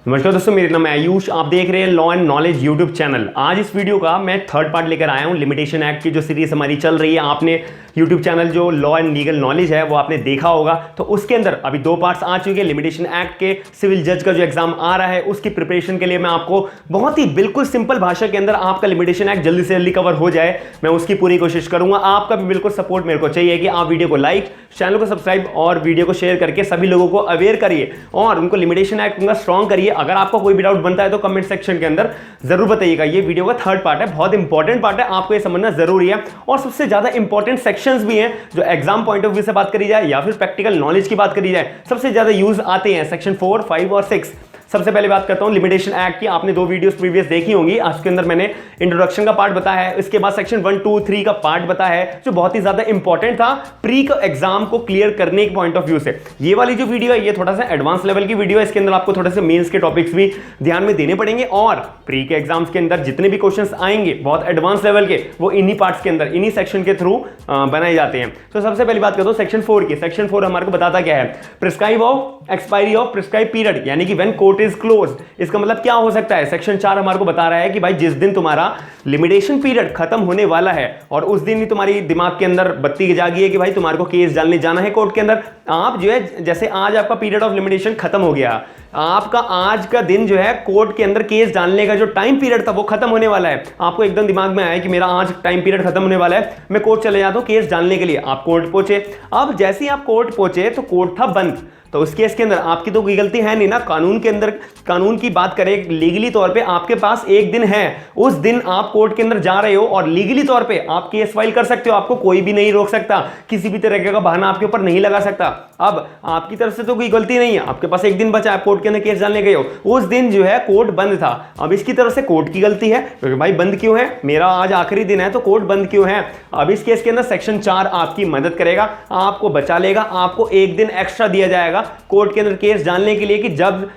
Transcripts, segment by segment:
नमस्कार दोस्तों, मेरा नाम है आयुष। आप देख रहे हैं law and knowledge YouTube channel. आज इस वीडियो का मैं थर्ड पार्ट लेकर आया हूं। लिमिटेशन एक्ट की जो सीरीज हमारी चल रही है, आपने यूट्यूब चैनल जो लॉ एंड लीगल नॉलेज है वो आपने देखा होगा। तो उसके अंदर अभी 2 पार्ट्स आ चुके हैं। लिमिटेशन एक्ट के सिविल जज का जो एग्जाम आ रहा है उसकी प्रिपरेशन के लिए मैं आपको बहुत ही बिल्कुल सिंपल भाषा के अंदर आपका लिमिटेशन एक्ट जल्दी से जल्दी कवर हो जाए, मैं उसकी पूरी कोशिश करूंगा। आपका भी बिल्कुल सपोर्ट मेरे को चाहिए कि आप वीडियो को लाइक, चैनल को सब्सक्राइब और वीडियो को शेयर करके सभी लोगों को अवेयर करिए और उनको लिमिटेशन एक्ट उनका स्ट्रॉन्ग करिए। अगर आपको कोई भी डाउट बनता है तो कमेंट सेक्शन के अंदर जरूर बताइएगा। ये वीडियो का थर्ड पार्ट है, बहुत इंपॉर्टेंट पार्ट है, आपको ये समझना जरूरी है। और सबसे ज्यादा इंपॉर्टेंट सेक्शंस भी हैं जो एग्जाम पॉइंट ऑफ व्यू से बात करी जाए या फिर प्रैक्टिकल नॉलेज की बात करी जाए, सबसे ज्यादा यूज आते हैं सेक्शन 4, 5 और 6। सबसे पहले बात करता हूं लिमिटेशन एक्ट की। आपने 2 वीडियोस प्रीवियस देखी होंगी। आज के अंदर मैंने इंट्रोडक्शन का पार्ट बताया है, इसके बाद सेक्शन 1, 2, 3 का पार्ट बताया है जो बहुत ही ज्यादा इंपॉर्टेंट था प्री का एग्जाम को क्लियर करने के पॉइंट ऑफ व्यू से। ये वाली जो वीडियो है ये थोड़ा सा एडवांस लेवल की वीडियो है। इसके अंदर आपको थोड़े से मेंस के टॉपिक्स भी ध्यान में देने पड़ेंगे और प्री के एग्जाम्स के अंदर जितने भी क्वेश्चंस आएंगे बहुत एडवांस लेवल के, वो इन्हीं पार्ट्स के अंदर, इन्हीं सेक्शन के थ्रू बनाए जाते हैं। तो सबसे पहली बात करता हूं सेक्शन 4 की। सेक्शन 4 हमारे को बताता क्या है? Prescribe of expiry of prescribe period, यानी कि व्हेन कोर्ट इज क्लोज्ड। इसका मतलब क्या हो सकता है? सेक्शन 4 हमारे को बता रहा है कि भाई जिस दिन तुम्हारा लिमिटेशन पीरियड खत्म होने वाला है और उस दिन ही तुम्हारी दिमाग के अंदर बत्ती जागी है कि भाई तुम्हारे को केस डालने जाना है कोर्ट के अंदर। आप जो है, जैसे आज आपका पीरियड ऑफ लिमिटेशन खत्म हो गया, आपका आज का दिन जो है कोर्ट के अंदर केस डालने का जो टाइम पीरियड था वो खत्म होने वाला है। आपको एकदम दिमाग में आया कि मेरा आज टाइम पीरियड खत्म होने वाला है, मैं कोर्ट चले जाता हूं केस डालने के लिए। आप कोर्ट पहुंचे। अब जैसे ही आप कोर्ट पहुंचे तो कोर्ट था बंद। तो उस केस के अंदर आपकी तो कोई गलती है नहीं ना। कानून के अंदर, कानून की बात करें लीगली तौर पे, आपके पास एक दिन है। उस दिन आप कोर्ट के अंदर जा रहे हो और लीगली तौर पे आप केस फाइल कर सकते हो। आपको कोई भी नहीं रोक सकता, किसी भी तरह का बहाना आपके ऊपर नहीं लगा सकता। अब आपकी तरफ से तो कोई गलती नहीं है, आपके पास एक दिन बचा, आप कोर्ट के अंदर केस डालने गए हो, उस दिन जो है कोर्ट बंद था। अब इसकी तरफ से कोर्ट की गलती है क्योंकि भाई बंद क्यों है, मेरा आज आखिरी दिन है तो कोर्ट बंद क्यों है। अब इस केस के अंदर सेक्शन 4 आपकी मदद करेगा, आपको बचा लेगा। आपको एक दिन एक्स्ट्रा दिया जाएगा कोर्ट के अंदर केस डालने के लिए कि जब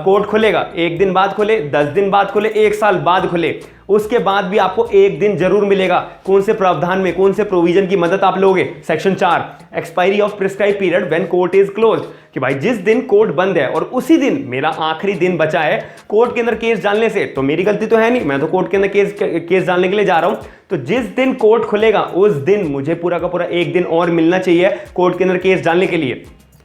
कोर्ट खुलेगा, 1 दिन बाद खुले, 10 दिन बाद खुले, 1 साल बाद खुले, उसके बाद भी आपको एक दिन जरूर मिलेगा। कौन से प्रावधान में, कौन से प्रोविजन की मदद आप लोगे? Section 4, expiry of prescribe period when court is closed, कि भाई जिस दिन कोर्ट बंद है और उसी दिन मेरा आखिरी दिन बचा है कोर्ट के अंदर केस डालने से, तो मेरी गलती तो है नहीं, मैं तो कोर्ट के अंदर केस डालने के लिए जा रहा हूं। तो जिस दिन कोर्ट खुलेगा उस दिन मुझे पूरा का पूरा एक दिन और मिलना चाहिए कोर्ट के अंदर केस डालने के लिए,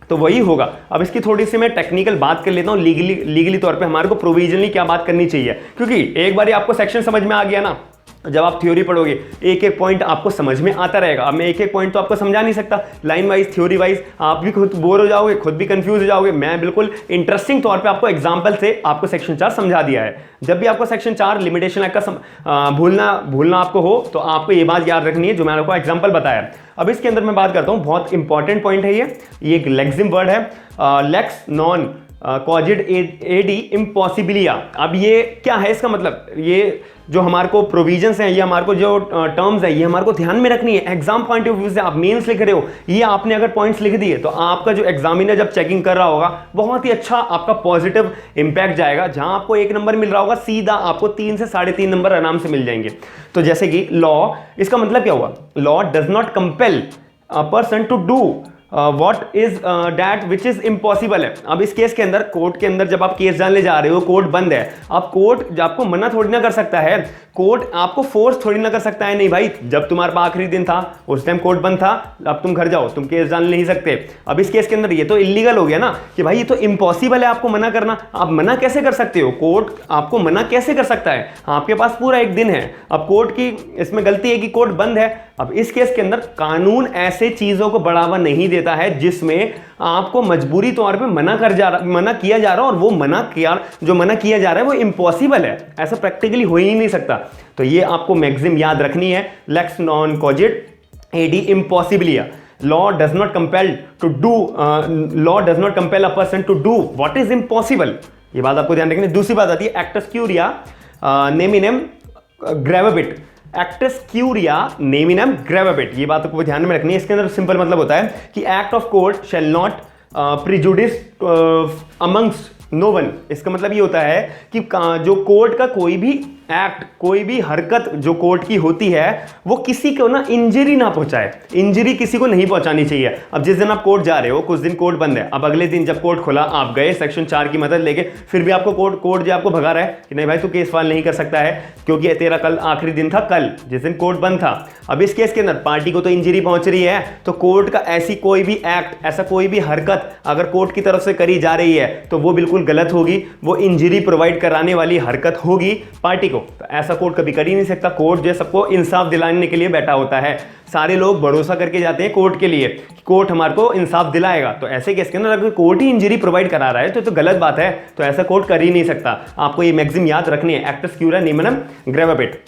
तो वही होगा। अब इसकी थोड़ी सी मैं टेक्निकल बात कर लेता हूं, लीगली तौर पे हमारे को प्रोविजनली क्या बात करनी चाहिए। क्योंकि एक बार आपको सेक्शन समझ में आ गया ना, जब आप थ्योरी पढ़ोगे एक एक पॉइंट आपको समझ में आता रहेगा। अब मैं एक एक पॉइंट तो आपको समझा नहीं सकता, लाइन वाइज, थ्योरी वाइज आप भी खुद बोर हो जाओगे, खुद भी कंफ्यूज हो जाओगे। मैं बिल्कुल इंटरेस्टिंग तौर पे आपको एग्जांपल से आपको सेक्शन 4 समझा दिया है। जब भी आपको सेक्शन 4 लिमिटेशन एक्ट का भूलना आपको हो तो आपको ये बात याद रखनी है जो मैंने आपको एग्जाम्पल बताया। अब इसके अंदर मैं बात करता हूँ, बहुत इंपॉर्टेंट पॉइंट है ये एक लेक्सिम वर्ड है, लेक्स नॉन कॉजिड एडी इम्पॉसिबिलिया। अब ये क्या है? इसका मतलब ये जो हमारे को प्रोविजंस हैं, ये हमारे को जो टर्म्स है, ये हमारे को ध्यान में रखनी है। एग्जाम पॉइंट ऑफ व्यू से आप मेंस लिख रहे हो, ये आपने अगर पॉइंट्स लिख दिए तो आपका जो एग्जामिनर जब चेकिंग कर रहा होगा बहुत ही अच्छा आपका पॉजिटिव इंपैक्ट जाएगा। जहां आपको 1 नंबर मिल रहा होगा, सीधा आपको 3 से 3.5 नंबर आराम से मिल जाएंगे। तो जैसे कि लॉ, इसका मतलब क्या हुआ? Law does not compel a person to do what is that which is impossible है। अब इस केस के अंदर, कोर्ट के अंदर जब आप केस डालने जा रहे हो, कोर्ट बंद है, अब कोर्ट आपको मना थोड़ी ना कर सकता है, कोर्ट आपको फोर्स थोड़ी ना कर सकता है। नहीं भाई, जब तुम्हारा आखिरी दिन था उस टाइम कोर्ट बंद था, अब तुम घर जाओ, तुम केस डाल नहीं सकते। अब इस केस के अंदर ये तो इलीगल हो गया ना कि भाई ये तो इम्पॉसिबल है आपको मना करना। आप मना कैसे कर सकते हो? कोर्ट आपको मना कैसे कर सकता है? आपके पास पूरा एक दिन है। अब कोर्ट की इसमें गलती है कि कोर्ट बंद है। अब इस केस के अंदर कानून ऐसे चीजों को बढ़ावा नहीं देता है जिसमें आपको मजबूरी तौर पे मना किया जा रहा है और वो जो मना किया जा रहा है वो इम्पॉसिबल है। ऐसा प्रैक्टिकली हो ही नहीं सकता। तो ये आपको मैक्सिम याद रखनी है, lex non cogit ad impossibilia. Law does not compel a person to do what is impossible. ये बात आपको ध्यान रखनी है। दूसरी बात आती है एक्टस क्यूरिया नेमिनेम ग्रेविबिट। एक्टस क्यूरिया नेमिनेम ग्रेविबिट, ये बात आपको ध्यान में रखनी है। इसके अंदर सिंपल मतलब होता है कि act of court shall not prejudice amongst no one. इसका मतलब ये होता है कि जो कोर्ट का कोई भी एक्ट, कोई भी हरकत जो कोर्ट की होती है वो किसी को ना इंजरी ना पहुंचाए, इंजरी किसी को नहीं पहुंचानी चाहिए। अब जिस दिन आप कोर्ट जा रहे हो, कुछ दिन कोर्ट बंद है, अब अगले दिन जब कोर्ट खुला आप गए सेक्शन 4 की मदद लेके, फिर भी आपको कोर्ट जो आपको भगा रहा है कि नहीं भाई तू केस फाइल नहीं कर सकता है क्योंकि तेरा कल आखिरी दिन था, कल जिस दिन कोर्ट बंद था। अब इस केस के अंदर पार्टी को तो इंजरी पहुंच रही है, तो कोर्ट का ऐसी कोई भी एक्ट, ऐसा कोई भी हरकत अगर कोर्ट की तरफ से करी जा रही है तो वो बिल्कुल गलत होगी, वो इंजरी प्रोवाइड कराने वाली हरकत होगी पार्टी को। तो ऐसा कोर्ट कभी कर ही नहीं सकता। कोर्ट जो है सबको इंसाफ दिलाने के लिए बैठा होता है। सारे लोग भरोसा करके जाते हैं कोर्ट के लिए, कोर्ट हमारे को इंसाफ दिलाएगा। तो ऐसे केस के अंदर अगर कोर्ट ही इंजरी प्रोवाइड करा रहा है तो गलत बात है, तो ऐसा कोर्ट कर ही नहीं सकता। आपको ये मैक्सिम याद रखनी है, एक्टस क्यूरा निमनम ग्रेवाबिट।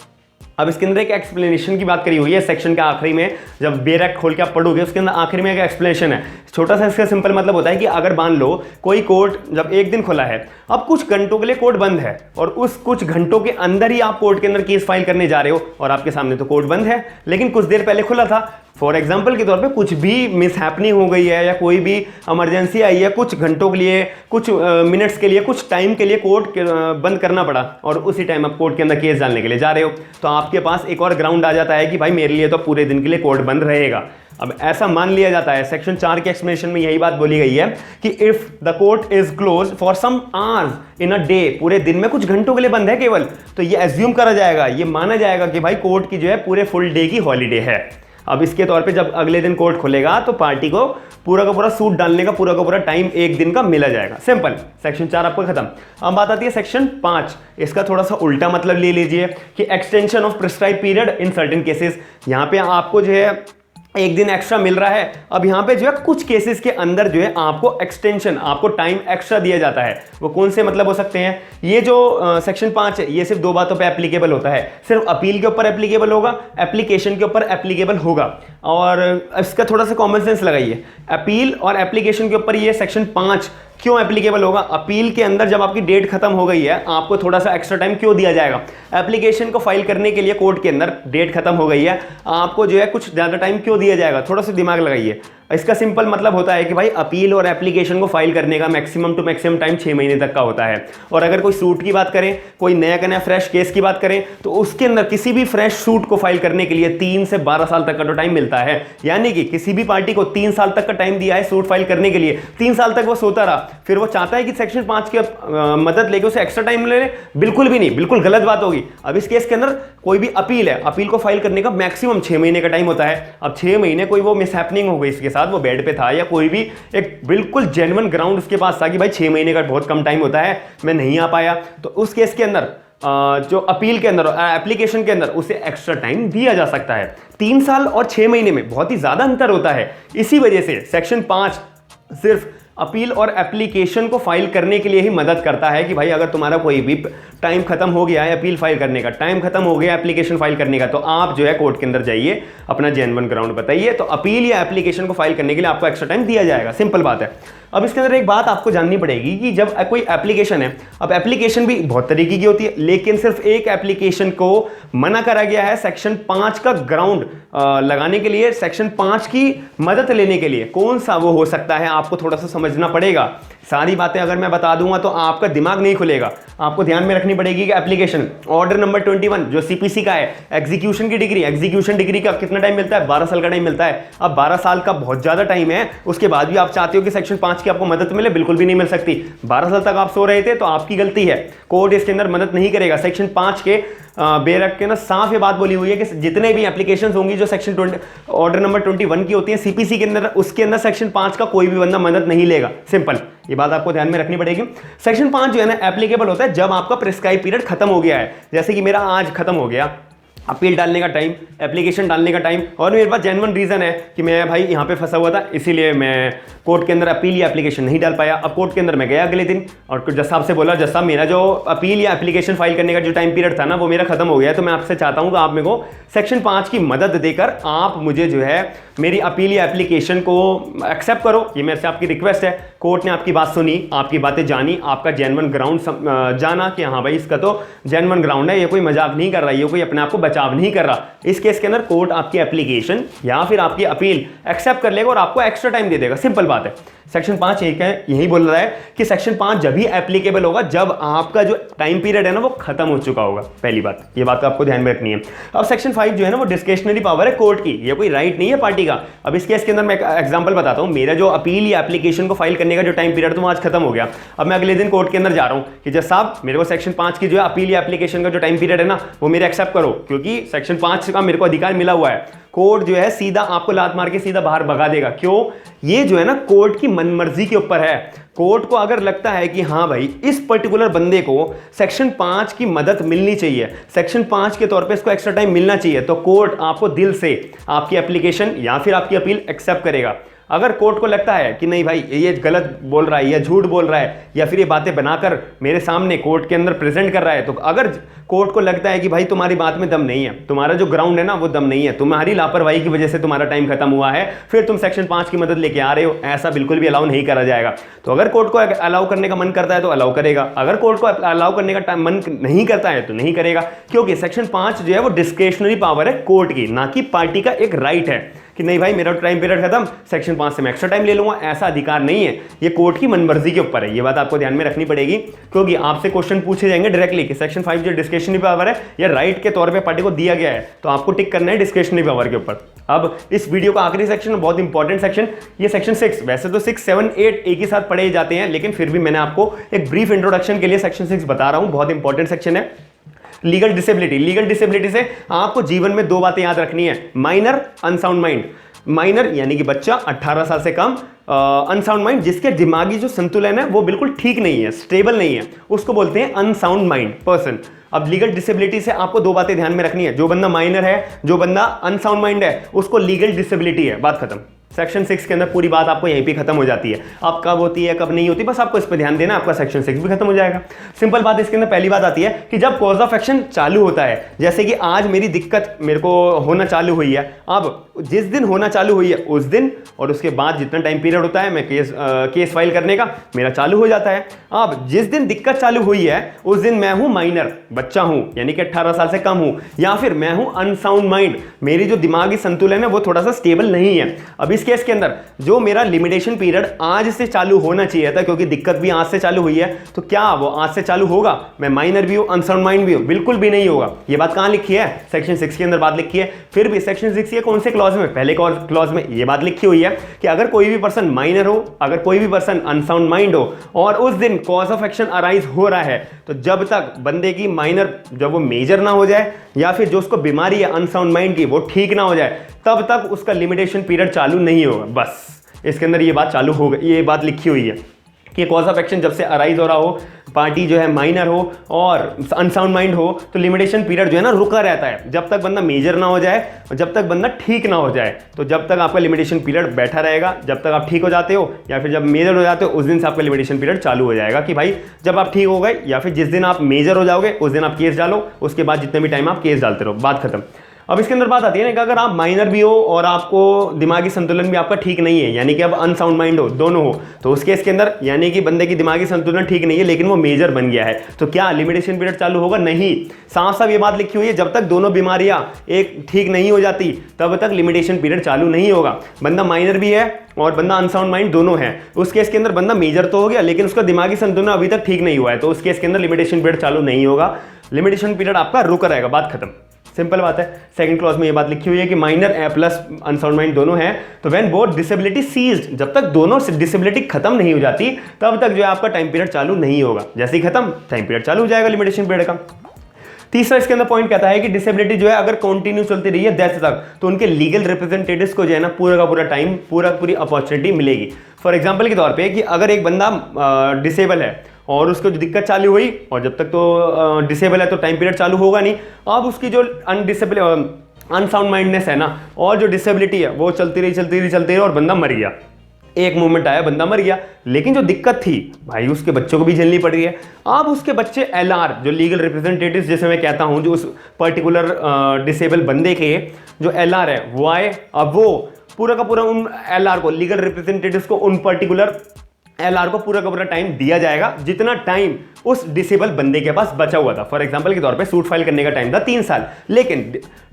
अब इसके अंदर एक एक्सप्लेनेशन की बात करी हुई है सेक्शन के आखिरी में, जब बेर एक्ट खोल के आप पढ़ोगे उसके अंदर आखिरी में एक एक्सप्लेनेशन है। छोटा सा इसका सिंपल मतलब होता है कि अगर मान लो कोई कोर्ट जब एक दिन खुला है, अब कुछ घंटों के लिए कोर्ट बंद है और उस कुछ घंटों के अंदर ही आप कोर्ट के अंदर केस फाइल करने जा रहे हो और आपके सामने तो कोर्ट बंद है लेकिन कुछ देर पहले खुला था। फॉर एग्जाम्पल के तौर पे कुछ भी मिसहैपनिंग हो गई है या कोई भी इमरजेंसी आई है, कुछ घंटों के लिए, कुछ मिनट्स के लिए, कुछ टाइम के लिए कोर्ट बंद करना पड़ा और उसी टाइम आप कोर्ट के अंदर केस डालने के लिए जा रहे हो, तो आपके पास एक और ग्राउंड आ जाता है कि भाई मेरे लिए तो पूरे दिन के लिए कोर्ट बंद रहेगा। अब ऐसा मान लिया जाता है, सेक्शन 4 के एक्सप्लेनेशन में यही बात बोली गई है कि if the court is close for some hours in a day, पूरे दिन में कुछ घंटों के लिए बंद है केवल, तो ये एज्यूम करा जाएगा, ये माना जाएगा कि भाई कोर्ट की जो है पूरे फुल डे की हॉलीडे है। अब इसके तौर पे जब अगले दिन कोर्ट खुलेगा तो पार्टी को पूरा का पूरा सूट डालने का पूरा का पूरा टाइम एक दिन का मिला जाएगा। सिंपल, सेक्शन 4 आपका खत्म। अब बात आती है सेक्शन 5, इसका थोड़ा सा उल्टा मतलब ले लीजिए कि extension of prescribe period in certain cases. यहां पे आपको जो है एक दिन एक्स्ट्रा मिल रहा है। अब यहां पे जो है कुछ केसेस के अंदर जो है आपको एक्सटेंशन, आपको टाइम एक्स्ट्रा दिया जाता है। वो कौन से मतलब हो सकते हैं? ये जो सेक्शन 5 है ये सिर्फ 2 बातों पे एप्लीकेबल होता है, सिर्फ अपील के ऊपर एप्लीकेबल होगा, एप्लीकेशन के ऊपर एप्लीकेबल होगा। और इसका थोड़ा सा कॉमन सेंस लगाइए, अपील और एप्लीकेशन के ऊपर ये सेक्शन 5 क्यों एप्लीकेबल होगा? अपील के अंदर जब आपकी डेट खत्म हो गई है आपको थोड़ा सा एक्स्ट्रा टाइम क्यों दिया जाएगा? एप्लीकेशन को फाइल करने के लिए कोर्ट के अंदर डेट खत्म हो गई है, आपको जो है कुछ ज्यादा टाइम क्यों दिया जाएगा? थोड़ा सा दिमाग लगाइए। इसका सिंपल मतलब होता है कि भाई अपील और एप्लीकेशन को फाइल करने का मैक्सिमम टू मैक्सिमम टाइम 6 महीने तक का होता है। और अगर कोई सूट की बात करें, कोई नया का नया फ्रेश केस की बात करें, तो उसके अंदर किसी भी फ्रेश सूट को फाइल करने के लिए 3 से 12 साल तक का तो टाइम मिलता है। यानी कि किसी भी पार्टी को 3 साल तक का टाइम दिया है सूट फाइल करने के लिए, 3 साल तक वो सोता रहा, फिर वो चाहता है कि सेक्शन 5 की मदद लेके उसे एक्स्ट्रा टाइम ले ले, बिल्कुल भी नहीं, बिल्कुल गलत बात होगी। अब इस केस के अंदर कोई भी अपील है, अपील को फाइल करने का मैक्सिमम 6 महीने का टाइम होता है। अब 6 महीने कोई वो मिसहैपनिंग हो गई इसके साथ, वो बेड पे था या कोई भी एक बिल्कुल जेन्युइन ग्राउंड उसके पास था कि भाई 6 महीने का बहुत कम टाइम होता है, मैं नहीं आ पाया, तो उस केस के अंदर जो अपील के अंदर, एप्लीकेशन के अंदर उसे एक्स्ट्रा टाइम दिया जा सकता है। 3 साल और 6 महीने में बहुत ही ज्यादा अंतर होता है। इसी वजह से सेक्शन 5 सिर्फ अपील और एप्लीकेशन को फाइल करने के लिए ही मदद करता है कि भाई अगर तुम्हारा कोई भी टाइम खत्म हो गया है, अपील फाइल करने का टाइम खत्म हो गया, एप्लीकेशन फाइल करने का, तो आप जो है कोर्ट के अंदर जाइए, अपना जेन्युइन ग्राउंड बताइए, तो अपील या एप्लीकेशन को फाइल करने के लिए आपको एक्स्ट्रा टाइम दिया जाएगा। सिंपल बात है। अब इसके अंदर एक बात आपको जाननी पड़ेगी कि जब कोई एप्लीकेशन है, अब एप्लीकेशन भी बहुत तरीके की होती है, लेकिन सिर्फ एक एप्लीकेशन को मना करा गया है सेक्शन 5 का ग्राउंड लगाने के लिए, सेक्शन 5 की मदद लेने के लिए। कौन सा वो हो सकता है आपको थोड़ा सा समझना पड़ेगा। सारी बातें अगर मैं बता दूंगा तो आपका दिमाग नहीं खुलेगा। आपको ध्यान में रखनी पड़ेगी कि एप्लीकेशन ऑर्डर नंबर 21 जो सीपीसी का है, एग्जीक्यूशन की डिग्री, एग्जीक्यूशन डिग्री का कितना टाइम मिलता है? 12 साल का टाइम मिलता है। अब 12 साल का बहुत ज्यादा टाइम है, उसके बाद भी आप चाहते हो कि सेक्शन 5 की आपको मदद मिले, बिल्कुल भी नहीं मिल सकती। 12 साल तक आप सो रहे थे तो आपकी गलती है, कोर्ट इसके अंदर मदद नहीं करेगा। सेक्शन 5 के बेरक के ना साफ ये बात बोली हुई है कि जितने भी एप्लीकेशंस होंगी जो सेक्शन 20 ऑर्डर नंबर 21 की होती है सीपीसी के अंदर, उसके अंदर सेक्शन 5 का कोई भी बंदा मदद नहीं लेगा। सिंपल, ये बात आपको ध्यान में रखनी पड़ेगी। सेक्शन 5 जो है ना एप्लीकेबल होता है जब आपका प्रिस्क्राइब पीरियड खत्म हो गया है। जैसे कि मेरा आज खत्म हो गया अपील डालने का टाइम, एप्लीकेशन डालने का टाइम, और मेरे पास जेन्युइन रीजन है कि मैं भाई यहाँ पे फंसा हुआ था, इसीलिए मैं कोर्ट के अंदर अपील या एप्लीकेशन नहीं डाल पाया। अब कोर्ट के अंदर मैं गया अगले दिन और जज साहब से बोला, जज साहब मेरा जो अपील या एप्लीकेशन फाइल करने का जो टाइम पीरियड था ना वो मेरा खत्म हो गया है, तो मैं आपसे चाहता हूँ कि आप मेरे को सेक्शन 5 की मदद देकर आप मुझे जो है मेरी अपील या एप्लीकेशन को एक्सेप्ट करो, ये मेरे से आपकी रिक्वेस्ट है। कोर्ट ने आपकी बात सुनी, आपकी बातें जानी, आपका जेन्युइन ग्राउंड जाना कि हाँ भाई इसका तो जेन्युइन ग्राउंड है, ये कोई मजाक नहीं कर रहा, ये कोई अपने आप को बचाव नहीं कर रहा। इस केस के अंदर कोर्ट आपकी एप्लीकेशन या फिर आपकी अपील एक्सेप्ट कर लेगा और आपको एक्स्ट्रा टाइम दे देगा। सिंपल बात है। सेक्शन 5 एक है, यही बोल रहा है कि सेक्शन 5 जब ही एप्लीकेबल होगा जब आपका जो टाइम पीरियड है ना वो खत्म हो चुका होगा। पहली बात, ये बात आपको ध्यान में रखनी है। अब सेक्शन 5 जो है ना वो डिस्क्रिशनरी पावर है कोर्ट की, ये कोई राइट नहीं है पार्टी का। अब इस केस के अंदर मैं एक एग्जांपल बताता हूं। मेरा जो अपील या एप्लीकेशन को फाइल करने का जो टाइम पीरियड था वो आज खत्म हो गया। अब मैं अगले दिन कोर्ट के अंदर जा रहा हूं कि जज साहब मेरे को सेक्शन 5 की जो है अपील या एप्लीकेशन का जो टाइम पीरियड है ना वो मेरे एक्सेप्ट करो, क्योंकि सेक्शन 5 का मेरे को अधिकार मिला हुआ है। कोर्ट जो है सीधा आपको लात मार के सीधा बाहर भगा देगा। क्यों? ये जो है ना कोर्ट की मनमर्जी के ऊपर है। कोर्ट को अगर लगता है कि हाँ भाई इस पर्टिकुलर बंदे को सेक्शन 5 की मदद मिलनी चाहिए, सेक्शन 5 के तौर पे इसको एक्स्ट्रा टाइम मिलना चाहिए, तो कोर्ट आपको दिल से आपकी एप्लीकेशन या फिर आपकी अपील एक्सेप्ट करेगा। अगर कोर्ट को लगता है कि नहीं भाई ये गलत बोल रहा है या झूठ बोल रहा है या फिर ये बातें बनाकर मेरे सामने कोर्ट के अंदर प्रेजेंट कर रहा है, तो अगर कोर्ट को लगता है कि भाई तुम्हारी बात में दम नहीं है, तुम्हारा जो ग्राउंड है ना वो दम नहीं है, तुम्हारी लापरवाही की वजह से तुम्हारा टाइम खत्म हुआ है, फिर तुम सेक्शन 5 की मदद लेके आ रहे हो, ऐसा बिल्कुल भी अलाउ नहीं करा जाएगा। तो अगर कोर्ट को अलाउ करने का मन करता है तो अलाउ करेगा, अगर कोर्ट को अलाउ करने का मन नहीं करता है तो नहीं करेगा, क्योंकि सेक्शन 5 जो है वो डिस्क्रिशनरी पावर है कोर्ट की, ना कि पार्टी का एक राइट है कि नहीं भाई मेरा टाइम पीरियड खत्म, सेक्शन 5 से मैं एक्स्ट्रा टाइम ले लूंगा। ऐसा अधिकार नहीं है, ये कोर्ट की मनमर्जी के ऊपर है। ये बात आपको ध्यान में रखनी पड़ेगी, क्योंकि आपसे क्वेश्चन पूछे जाएंगे डायरेक्टली कि सेक्शन 5 जो डिस्क्रिशनरी पावर है या राइट के तौर पे पार्टी को दिया गया है, तो आपको टिक करना है डिस्क्रिशनरी पावर के ऊपर। अब इस वीडियो का आखिरी सेक्शन, बहुत इंपॉर्टेंट सेक्शन, ये सेक्शन 6। वैसे तो 6, 7, 8 एक ही साथ पढ़े जाते हैं, लेकिन फिर भी मैंने आपको एक ब्रीफ इंट्रोडक्शन के लिए सेक्शन 6 बता रहा हूं। बहुत इंपॉर्टेंट सेक्शन है। Legal disability. लीगल डिसेबिलिटी से आपको जीवन में दो बातें याद रखनी है, माइनर, अनसाउंड माइंड। माइनर यानी कि बच्चा 18 साल से कम, अनसाउंड माइंड जिसके दिमागी जो संतुलन है वो बिल्कुल ठीक नहीं है, स्टेबल नहीं है, उसको बोलते हैं अनसाउंड माइंड पर्सन। अब लीगल डिसेबिलिटी से आपको दो बातें ध्यान में रखनी है, जो बंदा माइनर है, जो बंदा अनसाउंड माइंड है, उसको लीगल डिसेबिलिटी है, बात खत्म। सेक्शन 6 के अंदर पूरी बात आपको यहीं पे खत्म हो जाती है। अब कब होती है कब नहीं होती, बस आपको इस पे ध्यान देना, आपका सेक्शन 6 भी खत्म हो जाएगा। सिंपल बात इसके अंदर पहली बात आती है कि जब कॉज ऑफ एक्शन चालू होता है, जैसे कि आज मेरी दिक्कत मेरे को होना चालू हुई है, अब जिस दिन होना चालू हुई है उस दिन और उसके बाद जितना टाइम पीरियड होता है मैं केस फाइल करने का मेरा चालू हो जाता है। अब जिस दिन दिक्कत चालू हुई है उस दिन मैं हूं माइनर, बच्चा हूं, यानी कि 18 साल से कम हूं, या फिर मैं हूं अनसाउंड माइंड, मेरी जो दिमागी संतुलन है वो थोड़ा सा स्टेबल नहीं है। अब इस केस के अंदर जो मेरा लिमिटेशन पीरियड आज से चालू होना चाहिए था, क्योंकि दिक्कत भी आज से चालू हुई है, तो क्या वो आज से चालू होगा? मैं माइनर भी हूं, अनसाउंड माइंड भी हूं, बिल्कुल भी नहीं होगा। ये बात कहां लिखी है? सेक्शन 6 के अंदर बात लिखी है। फिर भी सेक्शन 6 ये कौन से क्लॉज में? पहले क्लॉज में ये बात लिखी हुई है कि अगर कोई भी पर्सन माइनर हो, अगर कोई भी पर्सन अनसाउंड माइंड हो और उस दिन कॉज ऑफ एक्शन अराइज हो रहा है, तो जब तक बंदे की माइनर जब वो मेजर ना हो जाए या फिर जो उसको बीमारी है अनसाउंड माइंड की वो ठीक ना हो जाए, तब तक उसका लिमिटेशन पीरियड चालू नहीं होगा। बस इसके अंदर ये बात चालू हो गई, ये बात लिखी हुई है कि कॉज ऑफ एक्शन जब से अराइज हो रहा हो, पार्टी जो है माइनर हो और अनसाउंड माइंड हो, तो लिमिटेशन पीरियड जो है ना रुका रहता है जब तक बंदा मेजर ना हो जाए और जब तक बंदा ठीक ना हो जाए। तो जब तक आपका लिमिटेशन पीरियड बैठा रहेगा, जब तक आप ठीक हो जाते हो या फिर जब मेजर हो जाते हो, उस दिन से आपका लिमिटेशन पीरियड चालू हो जाएगा कि भाई जब आप ठीक हो गए या फिर जिस दिन आप मेजर हो जाओगे उस दिन आप केस डालो, उसके बाद जितने भी टाइम आप केस डालते रहो, बात खत्म। अब इसके अंदर बात आती है ना कि अगर आप माइनर भी हो और आपको दिमागी संतुलन भी आपका ठीक नहीं है, यानी कि अब अनसाउंड माइंड हो, दोनों हो, तो उस केस के अंदर यानी कि बंदे की दिमागी संतुलन ठीक नहीं है लेकिन वो मेजर बन गया है, तो क्या लिमिटेशन पीरियड चालू होगा? नहीं। साफ साफ ये बात लिखी हुई है, जब तक दोनों बीमारियां एक ठीक नहीं हो जाती तब तक लिमिटेशन पीरियड चालू नहीं होगा। बंदा माइनर भी है और बंदा अनसाउंड माइंड दोनों है, उस केस के अंदर बंदा मेजर तो हो गया लेकिन उसका दिमागी संतुलन अभी तक ठीक नहीं हुआ है, तो उस केस के अंदर लिमिटेशन पीरियड चालू नहीं होगा, लिमिटेशन पीरियड आपका रुका रहेगा, बात खत्म। सिंपल बात है। सेकंड क्लॉज में ये बात लिखी हुई है कि माइनर प्लस अनसाउंड माइंड दोनों हैं, तो व्हेन बोथ डिसेबिलिटी सीज्ड, जब तक दोनों डिसेबिलिटी खत्म नहीं हो जाती तब तक जो है आपका टाइम पीरियड चालू नहीं होगा। जैसे ही खत्म टाइम पीरियड चालू हो जाएगा लिमिटेशन पीरियड का। तीसरा इसके अंदर पॉइंट कहता है कि डिसेबिलिटी जो है अगर कंटिन्यू चलती रही है डेथ तक, तो उनके लीगल रिप्रेजेंटेटिव्स को जो है ना पूरा का पूरा टाइम, पूरी अपॉर्चुनिटी मिलेगी। फॉर एग्जांपल के तौर पे कि अगर एक बंदा डिसेबल है और उसको जो दिक्कत चालू हुई और जब तक तो डिसेबल है तो टाइम पीरियड चालू होगा नहीं, अब उसकी जो अनसाउंड माइंडनेस है ना और जो डिसेबिलिटी है वो चलती रही और बंदा मर गया। एक मोमेंट आया बंदा मर गया, लेकिन जो दिक्कत थी भाई उसके बच्चों को भी झेलनी पड़ रही है। अब उसके बच्चे एलआर जो लीगल रिप्रेजेंटेटिव जैसे मैं कहता हूं, जो उस पर्टिकुलर डिसेबल बंदे के जो एलआर है वो आए, अब वो पूरा का पूरा उन एलआर को, लीगल रिप्रेजेंटेटिव्स को उन पर्टिकुलर LR को पूरा का पूरा टाइम दिया जाएगा जितना टाइम उस डिसेबल बंदे के पास बचा हुआ था। फॉर एग्जांपल के तौर पे सूट फाइल करने का टाइम था 3 साल, लेकिन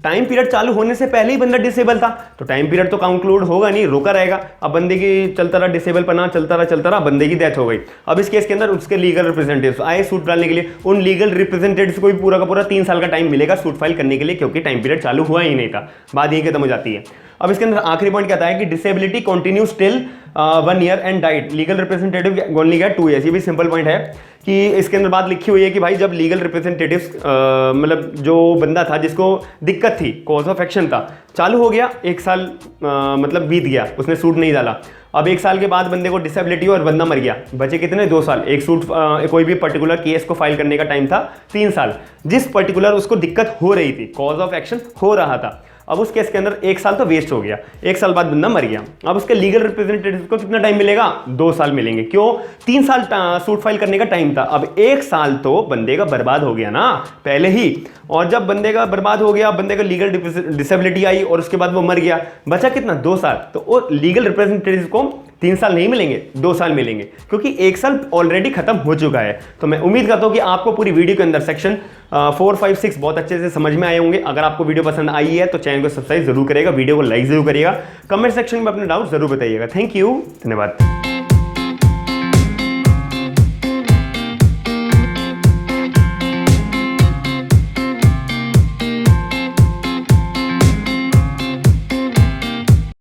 टाइम पीरियड चालू होने से पहले ही बंदा डिसेबल था, तो टाइम पीरियड तो कंक्लूड होगा नहीं, रुका रहेगा। अब बंदे की चलता रहा, डिसेबल पना चलता रहा, बंदे की डेथ हो गई। अब इस केस के अंदर उसके लीगल रिप्रेजेंटेटिव्स आए सूट डालने के लिए, उन लीगल रिप्रेजेंटेटिव्स को भी पूरा का पूरा 3 साल का टाइम मिलेगा सूट फाइल करने के लिए, क्योंकि टाइम पीरियड चालू हुआ ही नहीं था, बात यही खत्म हो जाती है। अब इसके अंदर आखिरी पॉइंट कहता है कि disability continues till 1 year and diet, legal representative only get 2 years. ये भी सिंपल पॉइंट है कि इसके अंदर बात लिखी हुई है कि भाई जब लीगल रिप्रेजेंटेटिव्स मतलब जो बंदा था जिसको दिक्कत थी, कॉज ऑफ एक्शन था, चालू हो गया, 1 साल मतलब बीत गया, उसने सूट नहीं डाला। अब 1 साल के बाद बंदे को डिसेबिलिटी और बंदा मर गया, बचे कितने 2 साल। एक सूट कोई भी पर्टिकुलर केस को फाइल करने का टाइम था 3 साल, जिस पर्टिकुलर उसको दिक्कत हो रही थी, कॉज ऑफ एक्शन हो रहा था। अब उस केस के अंदर 1 साल तो वेस्ट हो गया, 1 साल बाद बंदा मर गया। अब उसके लीगल रिप्रेजेंटेटिव को कितना टाइम मिलेगा? 2 साल मिलेंगे। क्यों? 3 साल सूट फाइल करने का टाइम था, अब 1 साल तो बंदे का बर्बाद हो गया ना पहले ही। और जब बंदे का बर्बाद हो गया, बंदे का लीगल डिसेबिलिटी आई और उसके बाद वो मर गया, बचा कितना 2 साल। तो वो लीगल रिप्रेजेंटेटिव को 3 साल नहीं मिलेंगे, 2 साल मिलेंगे, क्योंकि 1 साल ऑलरेडी खत्म हो चुका है। तो मैं उम्मीद करता हूं कि आपको पूरी वीडियो के अंदर सेक्शन 4, 5, 6 बहुत अच्छे से समझ में आए होंगे। अगर आपको वीडियो पसंद आई है तो चैनल को सब्सक्राइब जरूर करिएगा, वीडियो को लाइक जरूर करिएगा, कमेंट सेक्शन में अपने डाउट जरूर बताइएगा। थैंक यू, धन्यवाद।